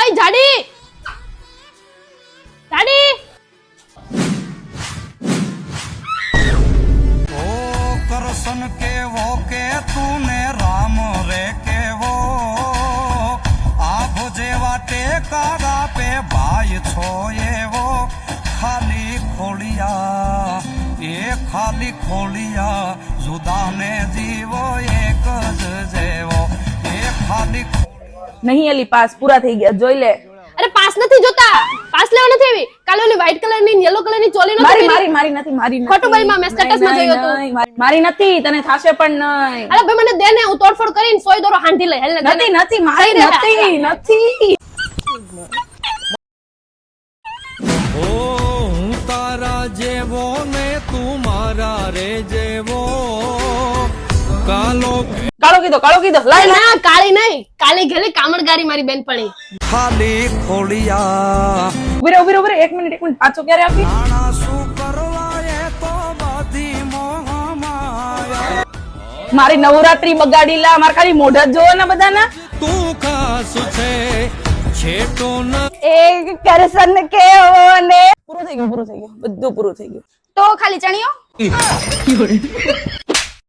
ઓય જાડી જાડી ओ करसन के वो के तूने राम रे के वो आभ जेवा टेकारा पे भाई छो ये वो खाली खोलिया जुदा ने जीવો એક જ જેવો એ ખાલી નહીં એલી પાસ પૂરા થઈ ગયા જોઈ લે અરે પાસ નથી જોતા પાસ લેવા નથી આવી કાલે ઓલી વ્હાઈટ કલર ની યલો કલર ની ચોલી મારી નથી મારી મારી નથી મારી નથી ખોટું ભાઈ માં મેં સ્ટેટસ માં જોયું હતું મારી નથી તને થાશે પણ નહીં અરે ભાઈ મને દે ને હું તોડફોડ કરીને સોય દોરો હાંધી લઈ હેલ ને નથી નથી મારી નથી નથી ઓ હું તારા જેવો ને તું મારા રે જેવો કાલો કાળો કીધો લાય ના કાળી નહીં કાળી ગેલી કામણગારી મારી બેનપણી ખાલી ખોલિયા ઉભી રે 1 મિનિટ પાછો ક્યારે આપી નાણા શું કરવા એ તો બધી મોહમાયા મારી નવરાત્રી બગાડી લા માર ખાલી મોઢા જોવો ને બધાના તું ખાસ છે છેટો ન એ કરસન કેવો ને પૂરું થઈ ગયું બધું પૂરું થઈ ગયું તો ખાલી ચણિયો